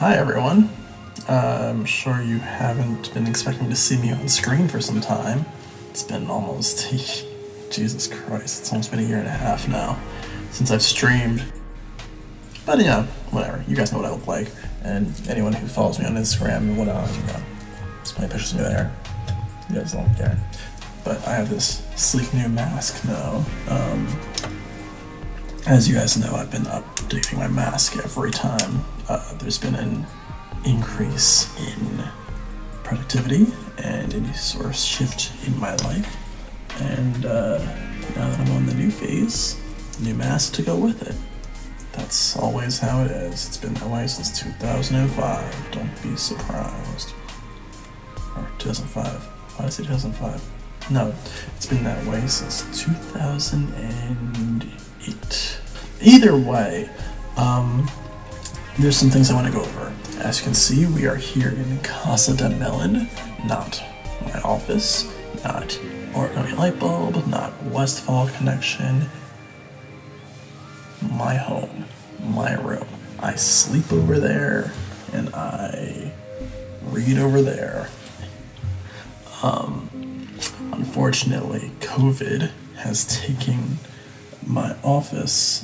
Hi everyone. I'm sure you haven't been expecting to see me on screen for some time. It's been almost, Jesus Christ, it's almost been a year and a half now since I've streamed. But yeah, whatever, you guys know what I look like, and anyone who follows me on Instagram and whatnot, there's plenty of pictures of me there. You guys don't care. But I have this sleek new mask now. As you guys know, I've been updating my mask every time there's been an increase in productivity and any sort of shift in my life. And now that I'm on the new phase, new mask to go with it. That's always how it is. It's been that way since 2005. Don't be surprised. Or 2005. Why did I say 2005? No, it's been that way since 2008. Either way, there's some things I want to go over. As you can see, we are here in Casa de Melon, not my office, not Origami Lightbulb, not Westfall Connection. My home, my room. I sleep over there, and I read over there. Unfortunately, COVID has taken my office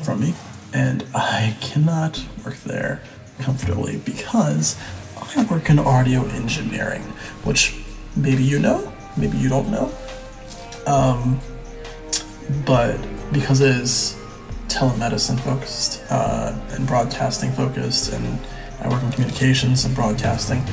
from me, and I cannot work there comfortably because I work in audio engineering, which maybe you know, maybe you don't know. But because it is telemedicine focused and broadcasting focused, and I work in communications and broadcasting,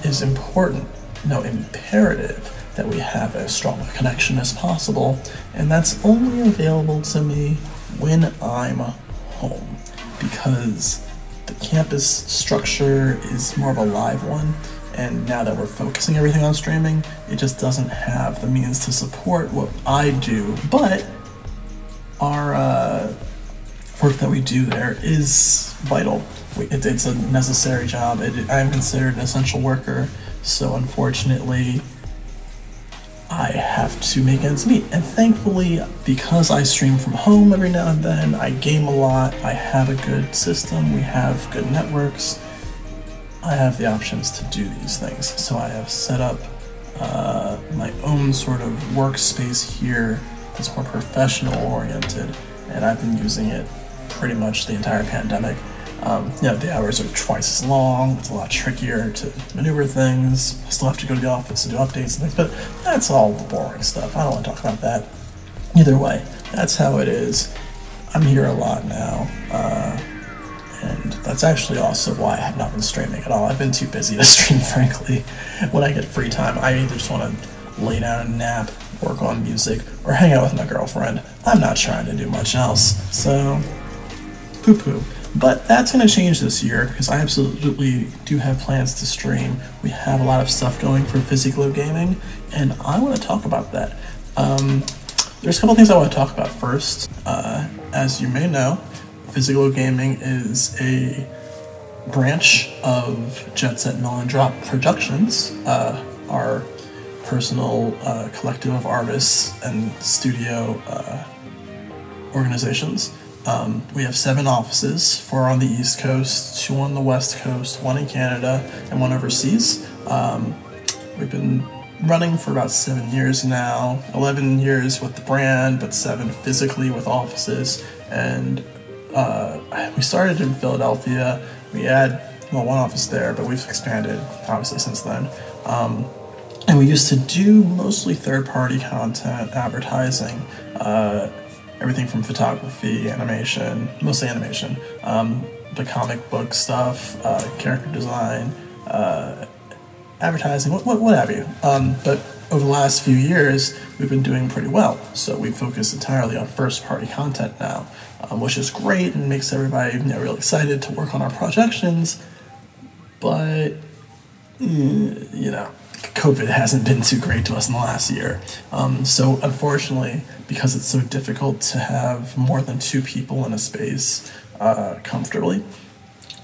is important, imperative that we have as strong a connection as possible, and that's only available to me when I'm home, because the campus structure is more of a live one, and now that we're focusing everything on streaming, it just doesn't have the means to support what I do. But our work that we do there is vital. It's a necessary job. I am considered an essential worker, so unfortunately I have to make ends meet. And thankfully, because I stream from home every now and then, I game a lot, I have a good system, we have good networks, I have the options to do these things. So I have set up my own sort of workspace here that's more professional oriented, and I've been using it pretty much the entire pandemic. The hours are twice as long, it's a lot trickier to maneuver things, I still have to go to the office and do updates and things, but that's all the boring stuff, I don't want to talk about that. Either way, that's how it is. I'm here a lot now, and that's actually also why I have not been streaming at all. I've been too busy to stream, frankly. When I get free time, I either just want to lay down and nap, work on music, or hang out with my girlfriend. I'm not trying to do much else, so poo-poo. But that's going to change this year, because I absolutely do have plans to stream. We have a lot of stuff going for Physical Gaming, and I want to talk about that. There's a couple things I want to talk about first. As you may know, Physical Gaming is a branch of Jet Set Melon Drop Productions, our personal collective of artists and studio organizations. We have 7 offices, 4 on the East Coast, 2 on the West Coast, 1 in Canada, and 1 overseas. We've been running for about 7 years now, 11 years with the brand, but 7 physically with offices. And we started in Philadelphia. We had, 1 office there, but we've expanded, obviously, since then. And we used to do mostly third-party content, advertising, everything from photography, animation, mostly animation, the comic book stuff, character design, advertising, what have you. But over the last few years, we've been doing pretty well. So we focus entirely on first-party content now, which is great and makes everybody really excited to work on our projections. But, COVID hasn't been too great to us in the last year. So unfortunately, because it's so difficult to have more than 2 people in a space comfortably,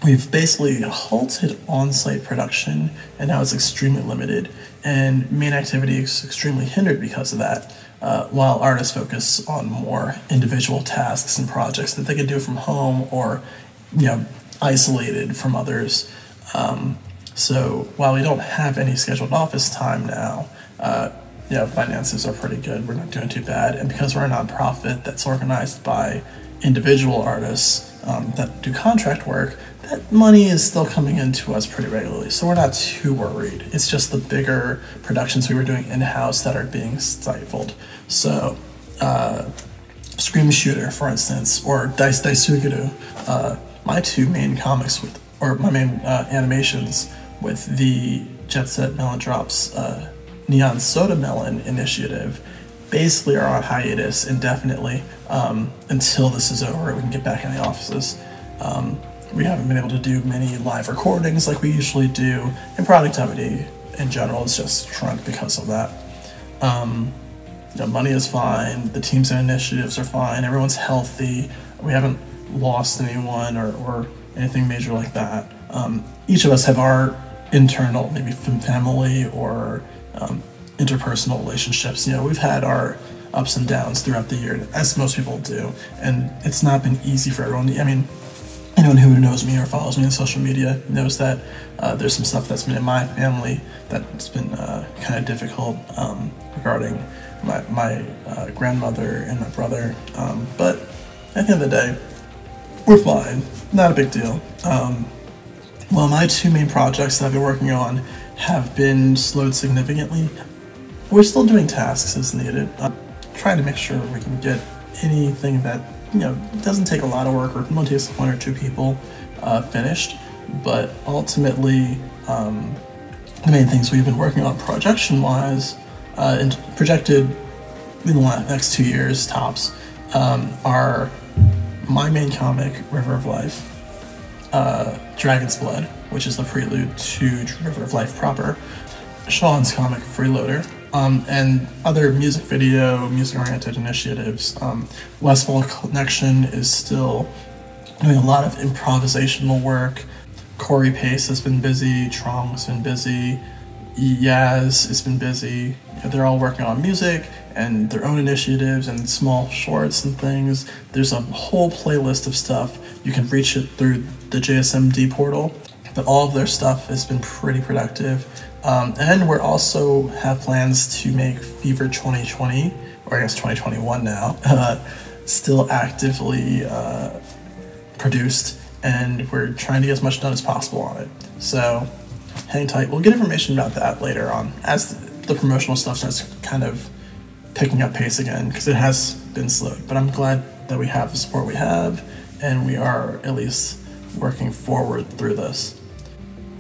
we've basically halted on-site production, and now it's extremely limited, and main activity is extremely hindered because of that, while artists focus on more individual tasks and projects that they can do from home or isolated from others. So while we don't have any scheduled office time now, finances are pretty good. We're not doing too bad. And because we're a nonprofit that's organized by individual artists that do contract work, that money is still coming into us pretty regularly. So we're not too worried. It's just the bigger productions we were doing in-house that are being stifled. So Scream Shooter, for instance, or Dice Daisugiru, my two main comics my main animations with the Jet Set Melon Drops Neon Soda Melon initiative basically are on hiatus indefinitely until this is over and we can get back in the offices. We haven't been able to do many live recordings like we usually do, and productivity in general is just shrunk because of that. Money is fine, the teams and initiatives are fine, everyone's healthy, we haven't lost anyone or anything major like that. Each of us have our internal, maybe family or interpersonal relationships. We've had our ups and downs throughout the year, as most people do, and it's not been easy for everyone. I mean, anyone who knows me or follows me on social media knows that there's some stuff that's been in my family that's been kind of difficult regarding my grandmother and my brother. But at the end of the day, we're fine. Not a big deal. Well, my two main projects that I've been working on have been slowed significantly. We're still doing tasks as needed. Trying to make sure we can get anything that doesn't take a lot of work or only takes one or two people finished. But ultimately, the main things we've been working on projection-wise and projected in the next 2 years tops are my main comic, River of Life, Dragon's Blood, which is the prelude to River of Life proper, Sean's comic, Freeloader, and other music-oriented initiatives. Westfall Connection is still doing a lot of improvisational work. Corey Pace has been busy, Trong's been busy, Yaz has been busy. They're all working on music and their own initiatives and small shorts and things. There's a whole playlist of stuff. You can reach it through the JSMD portal, but all of their stuff has been pretty productive. And we also have plans to make Fever 2020, or I guess 2021 now, still actively produced, and we're trying to get as much done as possible on it. So hang tight. We'll get information about that later on as the promotional stuff starts kind of picking up pace again, because it has been slowed. But I'm glad that we have the support we have, and we are at least working forward through this.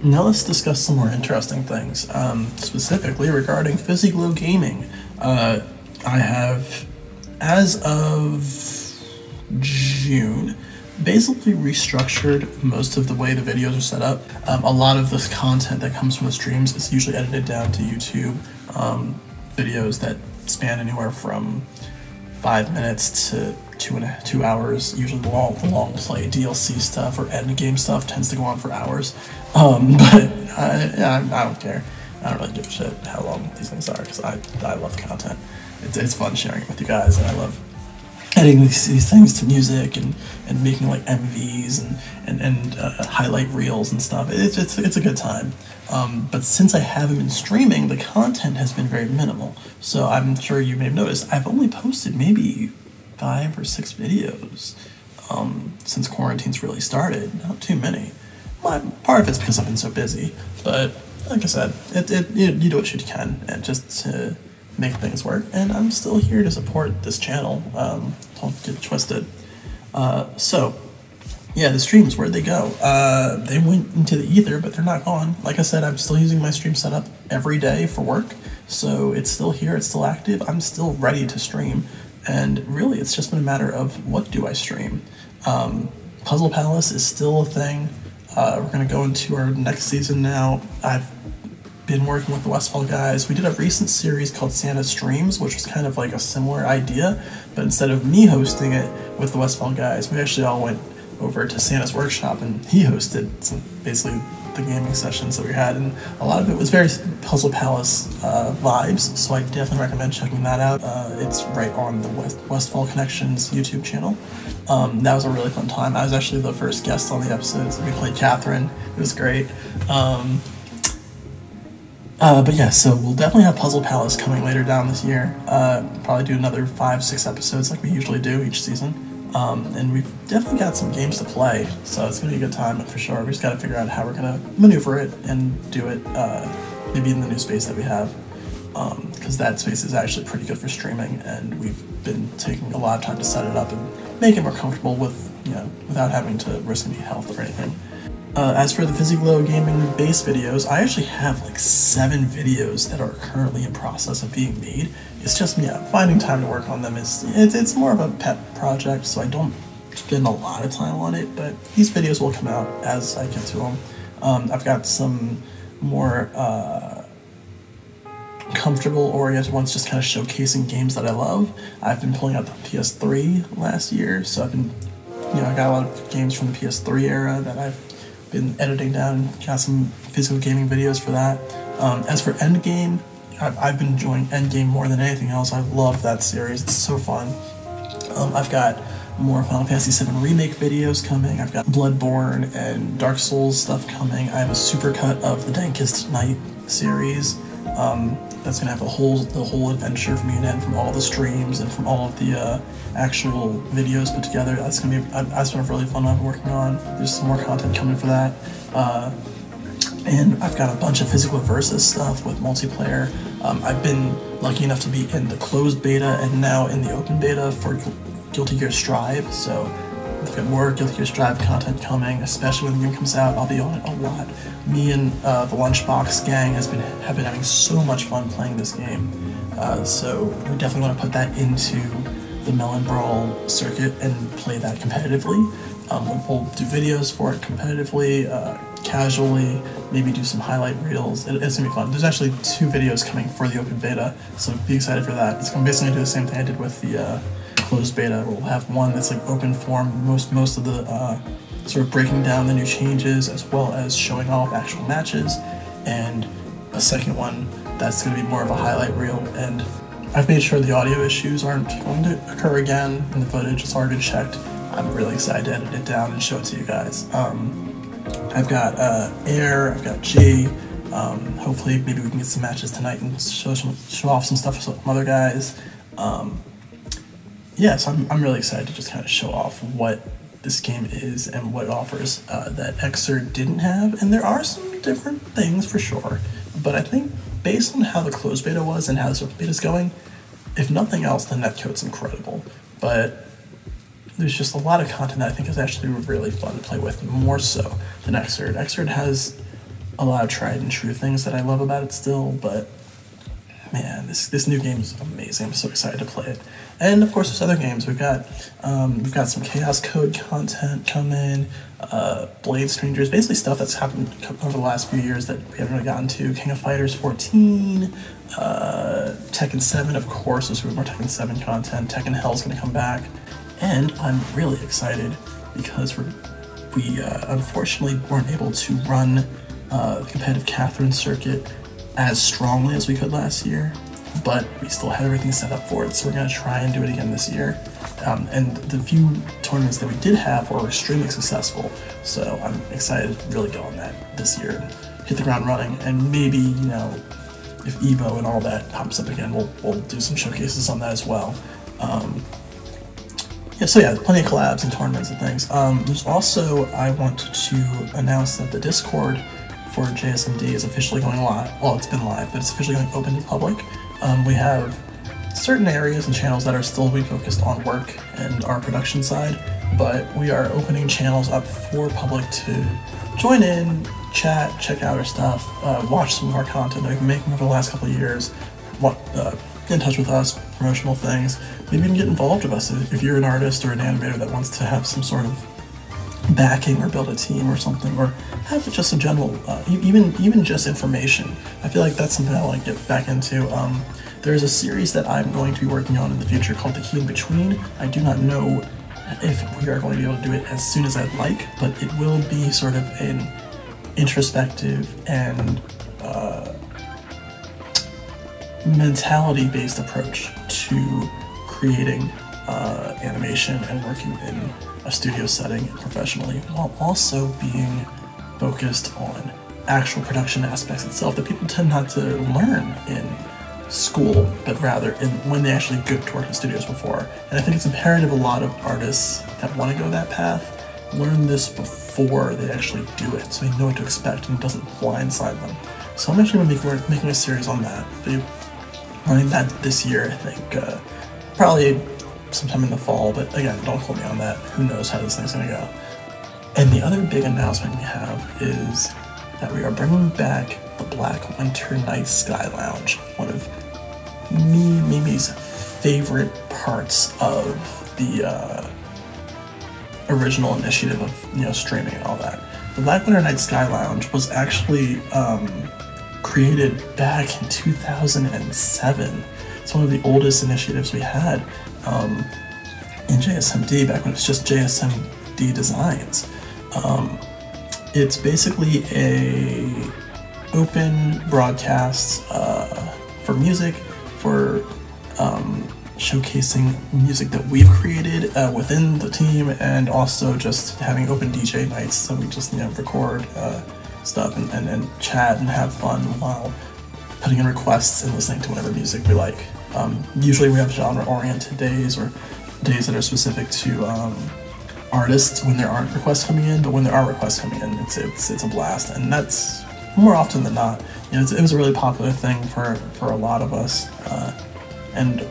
Now let's discuss some more interesting things, specifically regarding Physiglow Gaming. I have, as of June, basically restructured most of the way the videos are set up. A lot of this content that comes from the streams is usually edited down to YouTube videos that span anywhere from 5 minutes to 2 hours. Usually the long play DLC stuff or end game stuff tends to go on for hours. But I don't care. I don't really give a shit how long these things are, because I love content. It's fun sharing it with you guys, and I love editing these things to music and making like MVs and highlight reels and stuff. It's a good time. But since I haven't been streaming, the content has been very minimal. So I'm sure you may have noticed I've only posted maybe 5 or 6 videos since quarantine's really started. Not too many. Part of it's because I've been so busy, but like I said, you do what you can and just to make things work. And I'm still here to support this channel. Don't get it twisted. So yeah, the streams, where'd they go? They went into the ether, but they're not gone. Like I said, I'm still using my stream setup every day for work, so it's still here, it's still active, I'm still ready to stream, and really it's just been a matter of what do I stream. Puzzle Palace is still a thing. We're gonna go into our next season now. I've been working with the Westfall guys. We did a recent series called Santa Streams, which was kind of like a similar idea, but instead of me hosting it with the Westfall guys, we actually all went over to Santa's workshop and he hosted basically the gaming sessions that we had, and a lot of it was very Puzzle Palace vibes, so I definitely recommend checking that out. It's right on the Westfall Connections YouTube channel. That was a really fun time. I was actually the first guest on the episodes. We played Catherine. It was great. But yeah, so we'll definitely have Puzzle Palace coming later down this year. Probably do another 5-6 episodes like we usually do each season. And we've definitely got some games to play, so it's going to be a good time for sure. We just got to figure out how we're going to maneuver it and do it maybe in the new space that we have. Because that space is actually pretty good for streaming, and we've been taking a lot of time to set it up and make it more comfortable with, without having to risk any health or anything. As for the Physiclo Gaming base videos, I actually have like 7 videos that are currently in process of being made. It's just, finding time to work on them it's more of a pet project, so I don't spend a lot of time on it, but these videos will come out as I get to them. I've got some more comfortable oriented ones, just kind of showcasing games that I love. I've been pulling out the PS3 last year, so I've been, I got a lot of games from the PS3 era that I've been editing down, got some physical gaming videos for that. As for Endgame, I've been enjoying Endgame more than anything else. I love that series, it's so fun. I've got more Final Fantasy VII Remake videos coming. I've got Bloodborne and Dark Souls stuff coming. I have a supercut of the Dankest Night series. That's gonna have the whole adventure from beginning to end, from all the streams and from all of the actual videos put together. That's been a really fun one working on. There's some more content coming for that. And I've got a bunch of Physical Versus stuff with multiplayer. I've been lucky enough to be in the closed beta and now in the open beta for Guilty Gear Strive, so I've got more Guilty Gear Strive content coming, especially when the game comes out. I'll be on it a lot. Me and the Lunchbox gang have been having so much fun playing this game, so we definitely want to put that into the Melon Brawl circuit and play that competitively. We'll do videos for it competitively, casually, maybe do some highlight reels. It's gonna be fun. There's actually 2 videos coming for the open beta, so be excited for that. It's basically gonna do the same thing I did with the closed beta. We'll have one that's like open form, most of the sort of breaking down the new changes as well as showing off actual matches, and a second one that's going to be more of a highlight reel. And I've made sure the audio issues aren't going to occur again in the footage. It's already been checked. I'm really excited to edit it down and show it to you guys. I've got Air, I've got G. Hopefully maybe we can get some matches tonight and show off some stuff for some other guys. Yeah, so I'm really excited to just kind of show off what this game is and what it offers that Xrd didn't have. And there are some different things for sure, but I think based on how the closed beta was and how this open beta is going, if nothing else, the netcode's incredible. But there's just a lot of content that I think is actually really fun to play with, more so than Xrd. Xrd has a lot of tried and true things that I love about it still, but man, this new game is amazing. I'm so excited to play it. And of course, there's other games. We've got some Chaos Code content coming, Blade Strangers, basically stuff that's happened over the last few years that we haven't really gotten to. King of Fighters 14, Tekken 7, of course. There's more Tekken 7 content. Tekken Hell's going to come back, and I'm really excited because we unfortunately weren't able to run the competitive Catherine circuit as strongly as we could last year, but we still had everything set up for it, so we're going to try and do it again this year. And the few tournaments that we did have were extremely successful, so I'm excited to really go on that this year and hit the ground running. And maybe, if Evo and all that pops up again, we'll do some showcases on that as well. So plenty of collabs and tournaments and things. There's also, I want to announce that the Discord for JSMD is officially going live. Well, it's been live, but it's officially going open to the public. We have certain areas and channels that are still being focused on work and our production side, but we are opening channels up for public to join in, chat, check out our stuff, watch some of our content that we've been making over the last couple of years, get in touch with us, promotional things, maybe even get involved with us if you're an artist or an animator that wants to have some sort of backing or build a team or something, or have just a general, even just information. I feel like that's something I want to get back into. There's a series that I'm going to be working on in the future called The Key in Between. I do not know if we are going to be able to do it as soon as I'd like, but it will be sort of introspective and mentality-based approach to creating animation and working in a studio setting professionally, while also being focused on actual production aspects itself that people tend not to learn in school, but rather when they actually go to work in studios before. And I think it's imperative a lot of artists that want to go that path learn this before they actually do it, so they know what to expect and it doesn't blindside them. So I'm actually going to be making a series on that. Be running that this year, I think, probably sometime in the fall, but again, don't quote me on that. Who knows how this thing's going to go. And the other big announcement we have is that we are bringing back the Black Winter Night Sky Lounge, one of Mimi's favorite parts of the original initiative of streaming and all that. The Black Winter Night Sky Lounge was actually created back in 2007. It's one of the oldest initiatives we had in JSMD, back when it was just JSMD Designs. It's basically a open broadcast for music, for showcasing music that we've created within the team, and also just having open DJ nights, so we just record stuff and chat and have fun while putting in requests and listening to whatever music we like. Usually we have genre-oriented days, or days that are specific to artists when there aren't requests coming in, but when there are requests coming in, it's a blast, and that's more often than not. It was a really popular thing for a lot of us, and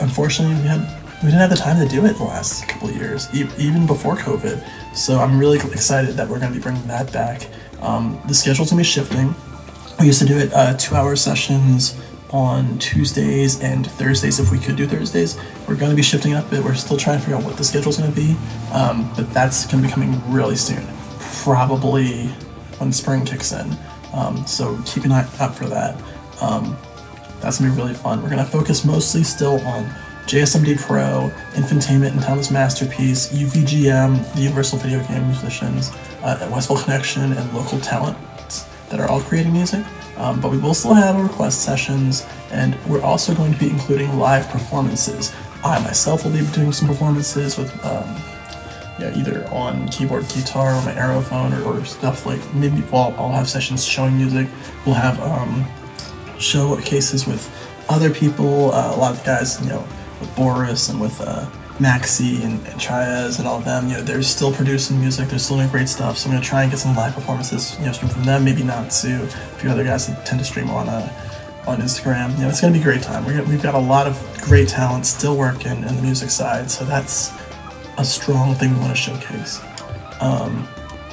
unfortunately we didn't have the time to do it the last couple of years, even before COVID. So I'm really excited that we're going to be bringing that back. The schedule's going to be shifting. We used to do it 2-hour sessions on Tuesdays and Thursdays if we could do Thursdays. We're going to be shifting it up a bit. We're still trying to figure out what the schedule's going to be, but that's going to be coming really soon, probably when spring kicks in. So keep an eye out for that. That's going to be really fun. We're going to focus mostly still on JSMD Pro, Infotainment and Timeless Masterpiece, UVGM, the Universal Video Game Musicians, Westville Connection, and local talents that are all creating music. But we will still have request sessions, and we're also going to be including live performances. I myself will be doing some performances with either on keyboard, guitar, or my Aerophone, or stuff like maybe I'll have sessions showing music. We'll have showcases with other people, a lot of the guys, with Boris and with Maxi and Triaz and all of them. They're still producing music, they're still doing great stuff, so I'm going to try and get some live performances, stream from them, maybe Natsu, a few other guys that tend to stream on Instagram. It's going to be a great time. We've got a lot of great talent still working in the music side, so that's a strong thing we want to showcase.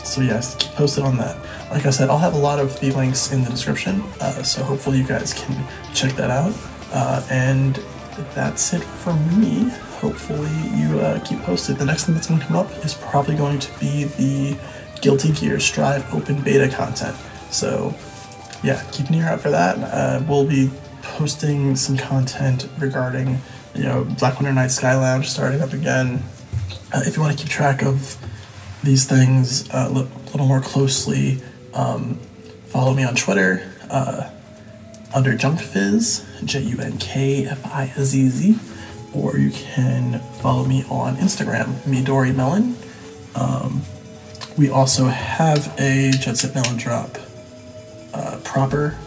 So yes, keep posted on that. Like I said, I'll have a lot of the links in the description, so hopefully you guys can check that out. And that's it for me. Hopefully you keep posted. The next thing that's going to come up is probably going to be the Guilty Gear Strive open beta content. So yeah, keep an ear out for that. We'll be posting some content regarding Black Winter Night Sky Lounge starting up again. If you want to keep track of these things a little more closely, follow me on Twitter under JunkFizz, JunkFizz, or you can follow me on Instagram, MidoriMelon. We also have a Jet Set Melon Drop proper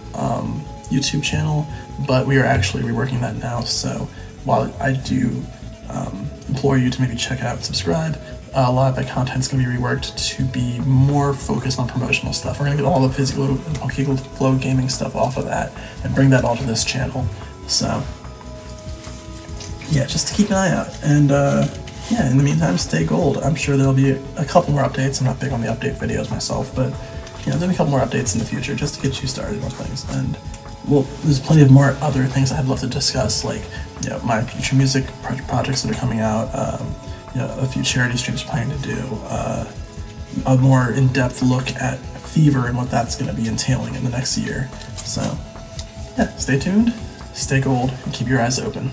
YouTube channel, but we are actually reworking that now, so while I do implore you to maybe check it out and subscribe, a lot of that content is going to be reworked to be more focused on promotional stuff. We're going to get all the physical and Funky Flow gaming stuff off of that and bring that all to this channel. So yeah, just to keep an eye out. And yeah, in the meantime, stay gold. I'm sure there'll be a couple more updates. I'm not big on the update videos myself, but there'll be a couple more updates in the future just to get you started on things. And well, there's plenty of more other things I'd love to discuss, like my future music projects that are coming out, a few charity streams planning to do, a more in-depth look at Fever and what that's going to be entailing in the next year. So yeah, stay tuned, stay gold, and keep your eyes open.